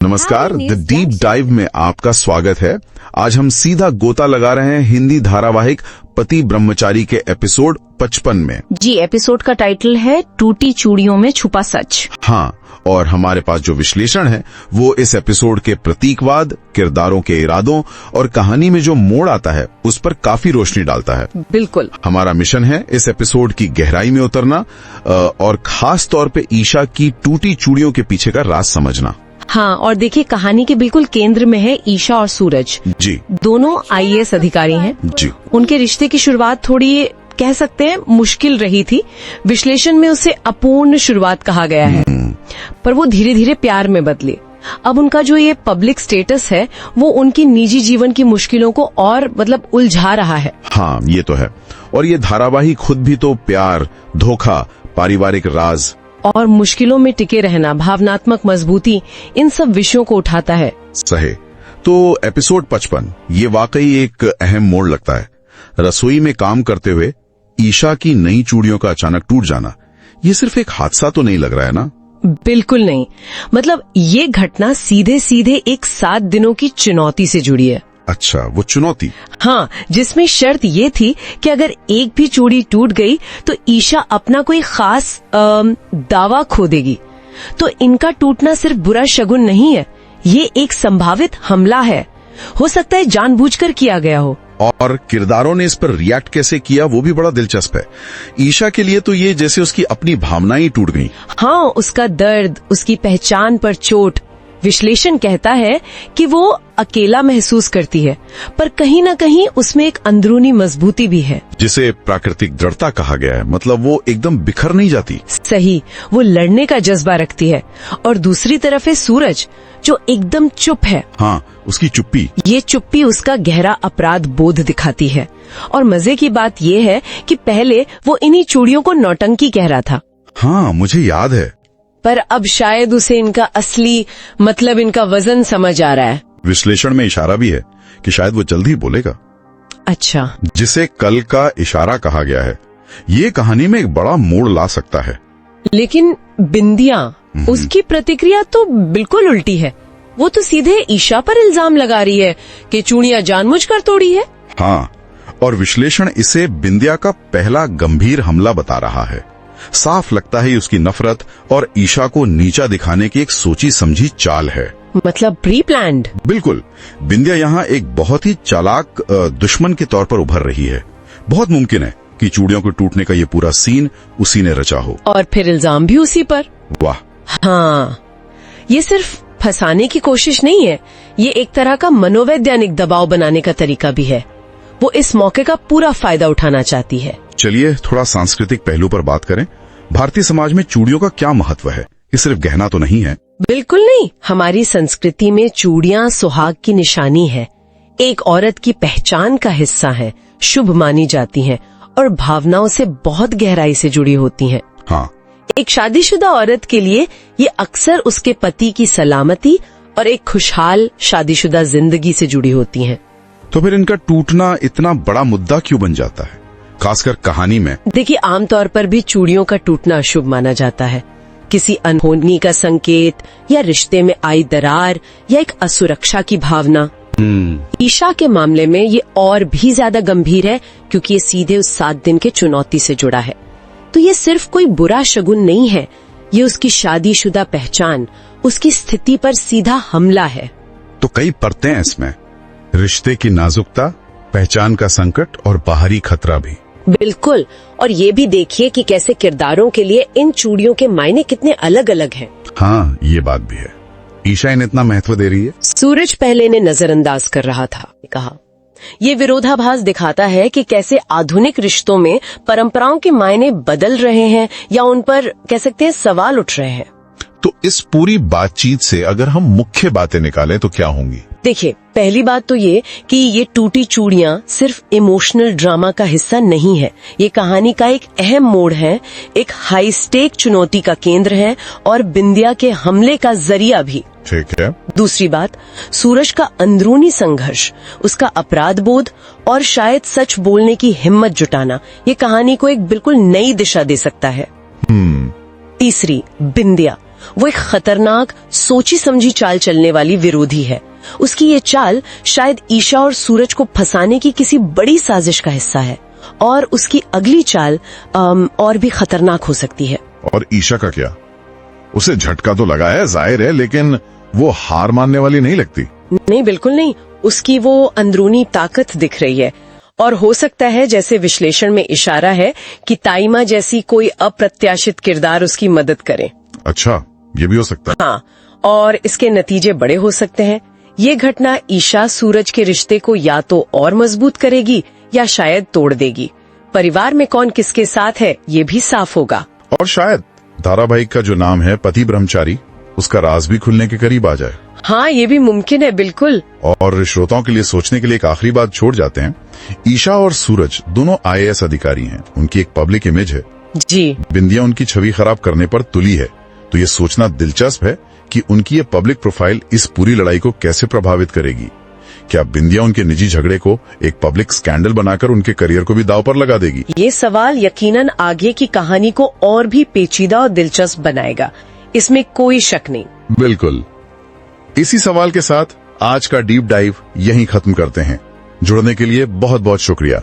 नमस्कार, the deep dive में आपका स्वागत है। आज हम सीधा गोता लगा रहे हैं हिंदी धारावाहिक पति ब्रह्मचारी के एपिसोड 55 में। जी, एपिसोड का टाइटल है टूटी चूड़ियों में छुपा सच। हाँ, और हमारे पास जो विश्लेषण है वो इस एपिसोड के प्रतीकवाद, किरदारों के इरादों और कहानी में जो मोड़ आता है उस पर काफी रोशनी डालता है। बिल्कुल। हमारा मिशन है इस एपिसोड की गहराई में उतरना और खास तौर पे ईशा की टूटी चूड़ियों के पीछे का राज समझना। हाँ, और देखिए कहानी के बिल्कुल केंद्र में है ईशा और सूरज। जी, दोनों आईएएस अधिकारी हैं। जी। उनके रिश्ते की शुरुआत थोड़ी कह सकते हैं मुश्किल रही थी। विश्लेषण में उसे अपूर्ण शुरुआत कहा गया है, पर वो धीरे धीरे प्यार में बदली। अब उनका जो ये पब्लिक स्टेटस है वो उनकी निजी जीवन की मुश्किलों को और उलझा रहा है। हाँ, ये तो है। और ये धारावाहिक खुद भी तो प्यार, धोखा, पारिवारिक राज और मुश्किलों में टिके रहना, भावनात्मक मजबूती, इन सब विषयों को उठाता है। सही। तो एपिसोड 55 ये वाकई एक अहम मोड़ लगता है। रसोई में काम करते हुए ईशा की नई चूड़ियों का अचानक टूट जाना, ये सिर्फ एक हादसा तो नहीं लग रहा है ना? बिल्कुल नहीं। ये घटना सीधे सीधे एक 7 दिनों की चुनौती से जुड़ी है। अच्छा, वो चुनौती? हाँ, जिसमें शर्त ये थी कि अगर एक भी चूड़ी टूट गई तो ईशा अपना कोई खास दावा खो देगी। तो इनका टूटना सिर्फ बुरा शगुन नहीं है, ये एक संभावित हमला है। हो सकता है जानबूझकर किया गया हो। और किरदारों ने इस पर रिएक्ट कैसे किया वो भी बड़ा दिलचस्प है। ईशा के लिए तो ये जैसे उसकी अपनी भावनाएं टूट गईं। हाँ, उसका दर्द, उसकी पहचान पर चोट। विश्लेषण कहता है कि वो अकेला महसूस करती है, पर कहीं न कहीं उसमें एक अंदरूनी मजबूती भी है जिसे प्राकृतिक दृढ़ता कहा गया है। वो एकदम बिखर नहीं जाती। सही, वो लड़ने का जज्बा रखती है। और दूसरी तरफ है सूरज, जो एकदम चुप है। हाँ, उसकी चुप्पी। ये चुप्पी उसका गहरा अपराध बोध दिखाती है। और मजे की बात ये है कि पहले वो इन्हीं चूड़ियों को नौटंकी कह रहा था। हाँ, मुझे याद है। पर अब शायद उसे इनका असली इनका वजन समझ आ रहा है। विश्लेषण में इशारा भी है कि शायद वो जल्द ही बोलेगा। अच्छा, जिसे कल का इशारा कहा गया है, ये कहानी में एक बड़ा मोड़ ला सकता है। लेकिन बिंदिया, उसकी प्रतिक्रिया तो बिल्कुल उल्टी है। वो तो सीधे ईशा पर इल्जाम लगा रही है कि चूड़ियां जानबूझकर तोड़ी है। हाँ, और विश्लेषण इसे बिंदिया का पहला गंभीर हमला बता रहा है। साफ लगता है उसकी नफरत और ईशा को नीचा दिखाने की एक सोची समझी चाल है। Pre planned. बिल्कुल। बिंदिया यहाँ एक बहुत ही चालाक दुश्मन के तौर पर उभर रही है। बहुत मुमकिन है कि चूड़ियों के टूटने का ये पूरा सीन उसी ने रचा हो। और फिर इल्जाम भी उसी पर। वाह। हाँ, ये सिर्फ फंसाने की कोशिश नहीं है, ये एक तरह का मनोवैज्ञानिक दबाव बनाने का तरीका भी है। वो इस मौके का पूरा फायदा उठाना चाहती है। चलिए थोड़ा सांस्कृतिक पहलू पर बात करें। भारतीय समाज में चूड़ियों का क्या महत्व है? ये सिर्फ गहना तो नहीं है। बिल्कुल नहीं। हमारी संस्कृति में चूड़ियां सुहाग की निशानी है, एक औरत की पहचान का हिस्सा है, शुभ मानी जाती हैं और भावनाओं से बहुत गहराई से जुड़ी होती हैं। हाँ। एक शादीशुदा औरत के लिए ये अक्सर उसके पति की सलामती और एक खुशहाल शादीशुदा जिंदगी से जुड़ी होती हैं। तो फिर इनका टूटना इतना बड़ा मुद्दा क्यों बन जाता है, खासकर कहानी में? देखिए, आमतौर पर भी चूड़ियों का टूटना अशुभ माना जाता है। किसी अनहोनी का संकेत या रिश्ते में आई दरार या एक असुरक्षा की भावना। ईशा के मामले में ये और भी ज्यादा गंभीर है क्योंकि ये सीधे उस 7 दिन के चुनौती से जुड़ा है। तो ये सिर्फ कोई बुरा शगुन नहीं है, ये उसकी शादीशुदा पहचान, उसकी स्थिति पर सीधा हमला है। तो कई परतें हैं इसमें, रिश्ते की नाजुकता, पहचान का संकट और बाहरी खतरा भी। बिल्कुल। और ये भी देखिए कि कैसे किरदारों के लिए इन चूड़ियों के मायने कितने अलग अलग हैं। हाँ, ये बात भी है। ईशा इन्हें इतना महत्व दे रही है। सूरज पहले इन्हें नजरअंदाज कर रहा था। कहा, ये विरोधाभास दिखाता है कि कैसे आधुनिक रिश्तों में परंपराओं के मायने बदल रहे हैं या उन पर कह सकते हैं सवाल उठ रहे हैं। तो इस पूरी बातचीत से अगर हम मुख्य बातें निकालें तो क्या होंगी? देखिए, पहली बात तो ये कि ये टूटी चूड़ियां सिर्फ इमोशनल ड्रामा का हिस्सा नहीं है, ये कहानी का एक अहम मोड़ है, एक हाई स्टेक चुनौती का केंद्र है और बिंदिया के हमले का जरिया भी। ठीक है। दूसरी बात, सूरज का अंदरूनी संघर्ष, उसका अपराध बोध और शायद सच बोलने की हिम्मत जुटाना, ये कहानी को एक बिल्कुल नई दिशा दे सकता है। तीसरी, बिंदिया, वो एक खतरनाक, सोची समझी चाल चलने वाली विरोधी है। उसकी ये चाल शायद ईशा और सूरज को फंसाने की किसी बड़ी साजिश का हिस्सा है, और उसकी अगली चाल और भी खतरनाक हो सकती है। और ईशा का क्या? उसे झटका तो लगा है, जाहिर है, लेकिन वो हार मानने वाली नहीं लगती। नहीं, बिल्कुल नहीं। उसकी वो अंदरूनी ताकत दिख रही है, और हो सकता है, जैसे विश्लेषण में इशारा है, कि ताइमा जैसी कोई अप्रत्याशित किरदार उसकी मदद करे। अच्छा, ये भी हो सकता है। हाँ, और इसके नतीजे बड़े हो सकते हैं। ये घटना ईशा सूरज के रिश्ते को या तो और मजबूत करेगी या शायद तोड़ देगी। परिवार में कौन किसके साथ है, ये भी साफ होगा। और शायद धारावाहिक का जो नाम है पति ब्रह्मचारी, उसका राज भी खुलने के करीब आ जाए। हाँ, ये भी मुमकिन है, बिल्कुल। और श्रोताओं के लिए सोचने के लिए एक आखिरी बात छोड़ जाते हैं। ईशा और सूरज दोनों IAS अधिकारी हैं। उनकी एक पब्लिक इमेज है। जी। बिंदिया उनकी छवि खराब करने पर तुली है, तो ये सोचना दिलचस्प है कि उनकी ये पब्लिक प्रोफाइल इस पूरी लड़ाई को कैसे प्रभावित करेगी। क्या बिंदिया उनके निजी झगड़े को एक पब्लिक स्कैंडल बनाकर उनके करियर को भी दांव पर लगा देगी? ये सवाल यकीनन आगे की कहानी को और भी पेचीदा और दिलचस्प बनाएगा, इसमें कोई शक नहीं। बिल्कुल। इसी सवाल के साथ आज का डीप डाइव यहीं खत्म करते हैं। जुड़ने के लिए बहुत बहुत शुक्रिया।